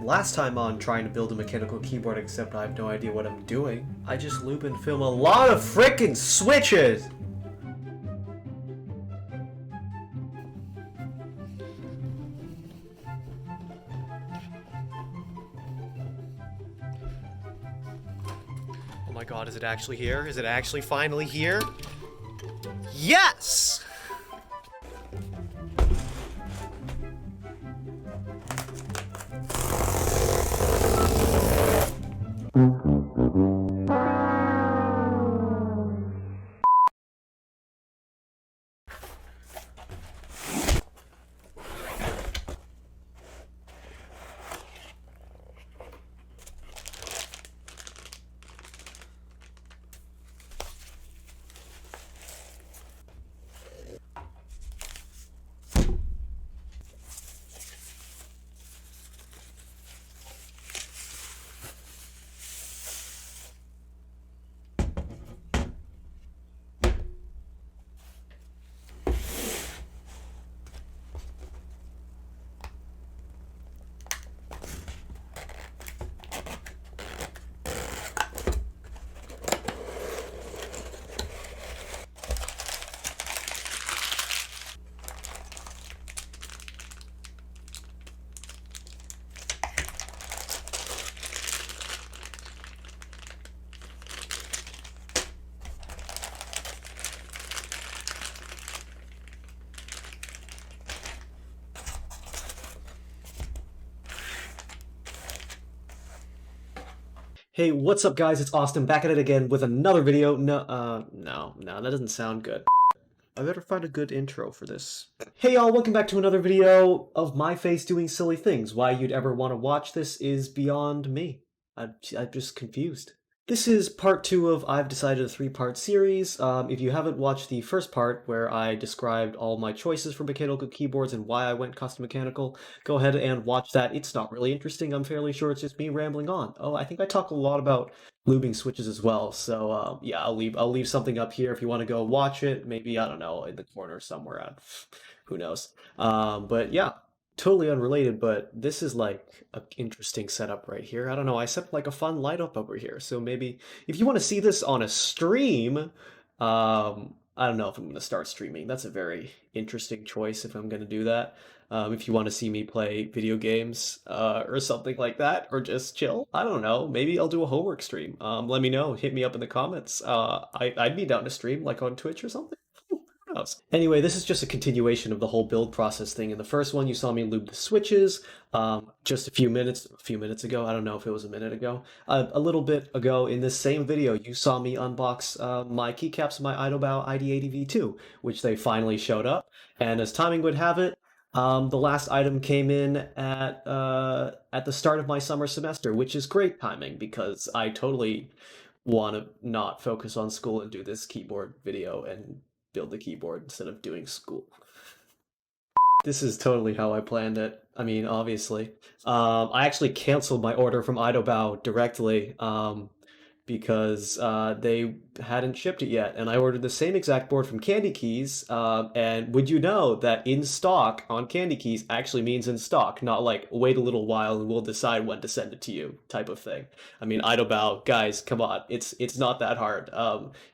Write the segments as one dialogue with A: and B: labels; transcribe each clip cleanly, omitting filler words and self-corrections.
A: last time on trying to build a mechanical keyboard, except I have no idea what I'm doing. I just loop and film a lot of frickin' switches! Oh my god, is it actually here? Is it actually finally here? Yes! Hey, what's up guys, it's Austin back at it again with another video. No, that doesn't sound good. I better find a good intro for this. Hey y'all, welcome back to another video of my face doing silly things. Why you'd ever want to watch this is beyond me. I'm just confused. This is part 2 of I've decided a 3-part series. If you haven't watched the first part where I described all my choices for mechanical keyboards and why I went custom mechanical, go ahead and watch that. It's not really interesting. I'm fairly sure it's just me rambling on. Oh, I think I talk a lot about lubing switches as well. So yeah, I'll leave something up here if you want to go watch it. Maybe, I don't know, in the corner somewhere. Who knows? But yeah. Totally unrelated, but this is like an interesting setup right here. I don't know, I set like a fun light up over here. So maybe if you want to see this on a stream, I don't know if I'm going to start streaming. That's a very interesting choice if I'm going to do that. If you want to see me play video games or something like that, or just chill, I don't know. Maybe I'll do a homework stream. Let me know. Hit me up in the comments. I'd be down to stream like on Twitch or something. Anyway, this is just a continuation of the whole build process thing. In the first one, you saw me lube the switches just a few minutes ago. I don't know if it was a minute ago. A little bit ago in this same video, you saw me unbox my keycaps of my IDOBao ID80v2, which they finally showed up. And as timing would have it, the last item came in at the start of my summer semester, which is great timing because I totally want to not focus on school and do this keyboard video and build the keyboard instead of doing school. This is totally how I planned it. I mean, obviously. I actually canceled my order from IDOBao directly because they hadn't shipped it yet. And I ordered the same exact board from candykeys. And would you know that in stock on candykeys actually means in stock, not like wait a little while and we'll decide when to send it to you type of thing. I mean, IDOBao, guys, come on. It's not that hard.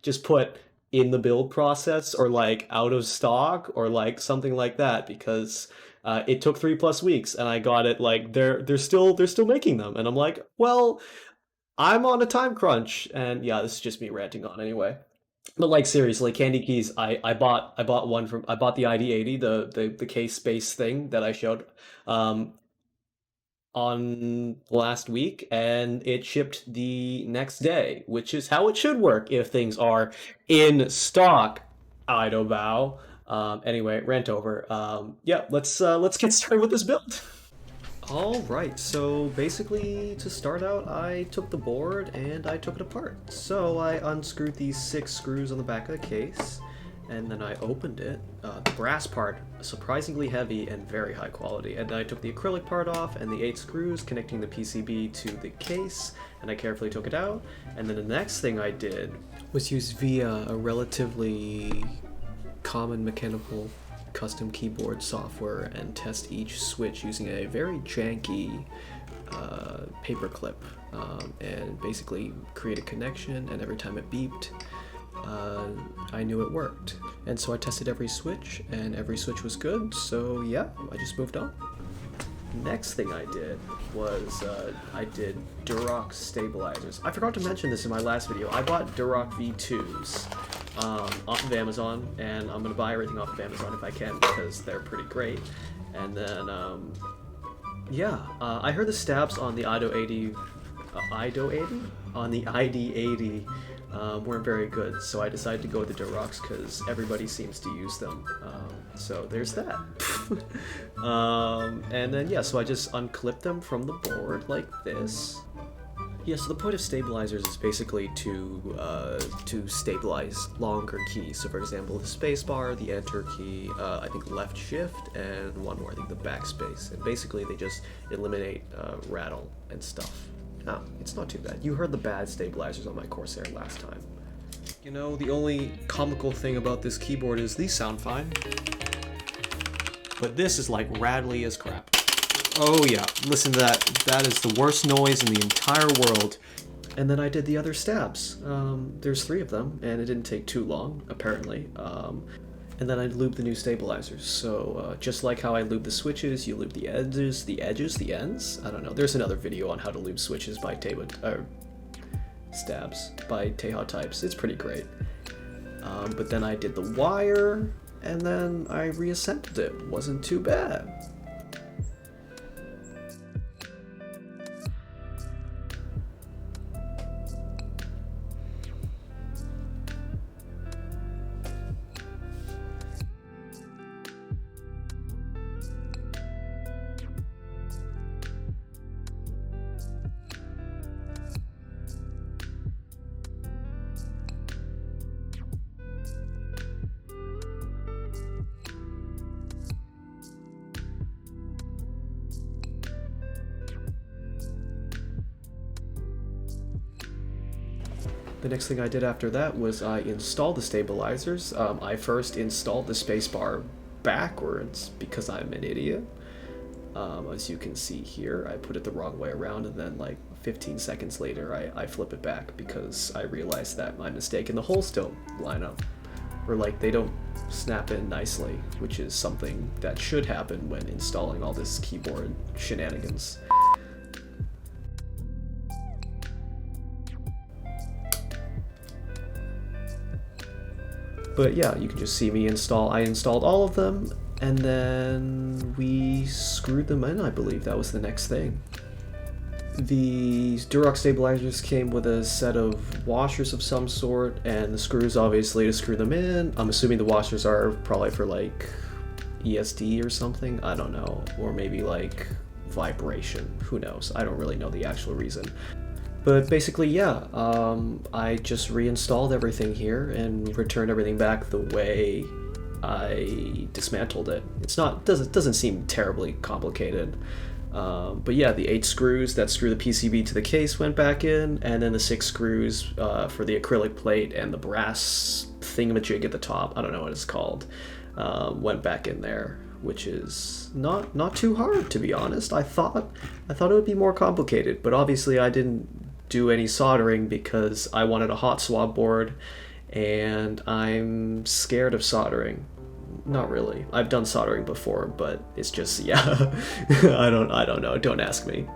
A: Just put in the build process or like out of stock or like something like that, because it took 3+ weeks and I got it like they're still making them, and I'm like, well, I'm on a time crunch. And yeah, this is just me ranting on anyway. But like seriously, candykeys, I bought the ID80, the case base thing that I showed on last week, and it shipped the next day, which is how it should work if things are in stock. IDOBao. Anyway, rant over. Yeah, let's get started with this build. All right, so basically to start out, I took the board and I took it apart. So I unscrewed these 6 screws on the back of the case, and then I opened it. The brass part, surprisingly heavy and very high quality. And then I took the acrylic part off and the 8 screws connecting the PCB to the case, and I carefully took it out. And then the next thing I did was use a relatively common mechanical custom keyboard software and test each switch using a very janky paper clip and basically create a connection, and every time it beeped, I knew it worked. And so I tested every switch, and every switch was good, so yeah, I just moved on. Next thing I did was I did Durock stabilizers. I forgot to mention this in my last video. I bought Durock V2s off of Amazon, and I'm going to buy everything off of Amazon if I can because they're pretty great. And then, yeah, I heard the stabs on the ID80 weren't very good, so I decided to go with the Durocks because everybody seems to use them. So there's that. And then yeah, so I just unclip them from the board like this. Yeah, so the point of stabilizers is basically to stabilize longer keys. So for example, the spacebar, the enter key, I think left shift, and one more, I think the backspace. And basically they just eliminate rattle and stuff. No, it's not too bad. You heard the bad stabilizers on my Corsair last time. You know, the only comical thing about this keyboard is these sound fine. But this is like rattly as crap. Oh yeah, listen to that. That is the worst noise in the entire world. And then I did the other stabs. There's 3 of them, and it didn't take too long, apparently. And then I lubed the new stabilizers. So just like how I lube the switches, you lube the edges, the ends. I don't know. There's another video on how to lube switches by stabs by Teha Types. It's pretty great. But then I did the wire, and then I reassembled it. Wasn't too bad. The next thing I did after that was I installed the stabilizers. I first installed the spacebar backwards because I'm an idiot. As you can see here, I put it the wrong way around, and then like 15 seconds later I flip it back because I realized that my mistake and the holes don't line up. Or like they don't snap in nicely, which is something that should happen when installing all this keyboard shenanigans. But yeah, you can just see me install. I installed all of them, and then we screwed them in, I believe. That was the next thing. The Durock stabilizers came with a set of washers of some sort, and the screws obviously to screw them in. I'm assuming the washers are probably for like ESD or something, I don't know. Or maybe like vibration, who knows? I don't really know the actual reason. But basically, yeah, I just reinstalled everything here and returned everything back the way I dismantled it. Doesn't seem terribly complicated. But yeah, the 8 screws that screw the PCB to the case went back in, and then the 6 screws for the acrylic plate and the brass thingamajig at the top, I don't know what it's called, went back in there, which is not too hard, to be honest. I thought it would be more complicated, but obviously I didn't do any soldering because I wanted a hot swab board, and I'm scared of soldering. Not really. I've done soldering before, but it's just, yeah, I don't know. Don't ask me.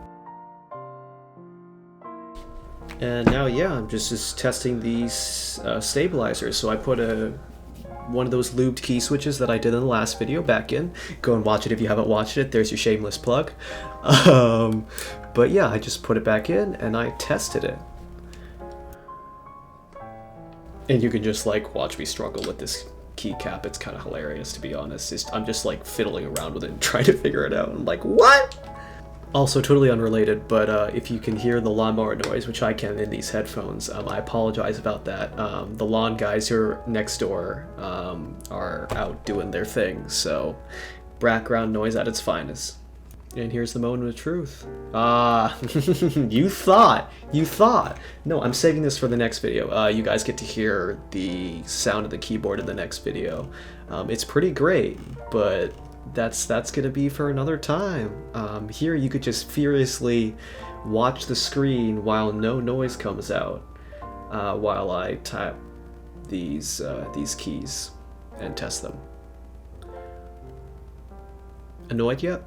A: And now, yeah, I'm just testing these stabilizers. So I put one of those lubed key switches that I did in the last video back in. Go and watch it if you haven't watched it. There's your shameless plug. But yeah, I just put it back in and I tested it. And you can just like watch me struggle with this keycap. It's kind of hilarious, to be honest. I'm just like fiddling around with it and trying to figure it out. I'm like, what? Also, totally unrelated, but if you can hear the lawnmower noise, which I can in these headphones, I apologize about that. The lawn guys who are next door are out doing their thing, so background noise at its finest. And here's the moment of truth. You thought. No, I'm saving this for the next video. You guys get to hear the sound of the keyboard in the next video. It's pretty great, but that's gonna be for another time. Here you could just furiously watch the screen while no noise comes out, while I tap these keys and test them. Annoyed yet?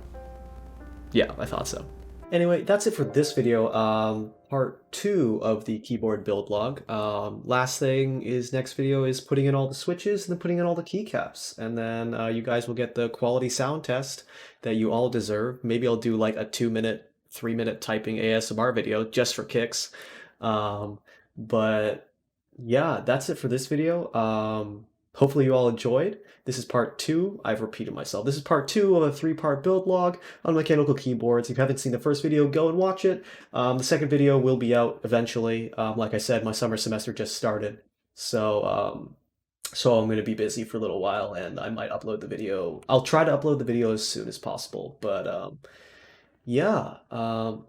A: Yeah, I thought so. Anyway, that's it for this video. Part 2 of the keyboard build log. Last thing is next video is putting in all the switches and then putting in all the keycaps. And then you guys will get the quality sound test that you all deserve. Maybe I'll do like a 2-minute, 3-minute typing ASMR video just for kicks. But yeah, that's it for this video. Hopefully you all enjoyed. This is part 2. I've repeated myself. This is part 2 of a 3-part build log on mechanical keyboards. If you haven't seen the first video, go and watch it. The second video will be out eventually. Like I said, my summer semester just started. So I'm going to be busy for a little while, and I might upload the video. I'll try to upload the video as soon as possible. But yeah,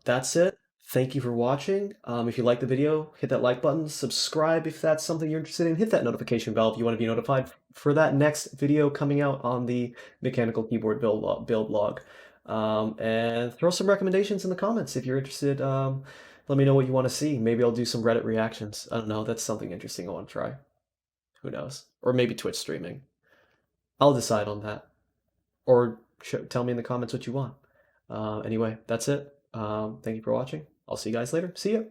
A: that's it. Thank you for watching. If you like the video, hit that like button, subscribe if that's something you're interested in, hit that notification bell if you want to be notified for that next video coming out on the mechanical keyboard build log. And throw some recommendations in the comments if you're interested. Let me know what you want to see. Maybe I'll do some Reddit reactions. I don't know, that's something interesting I want to try. Who knows? Or maybe Twitch streaming. I'll decide on that. Or tell me in the comments what you want. Anyway, that's it. Thank you for watching. I'll see you guys later. See ya.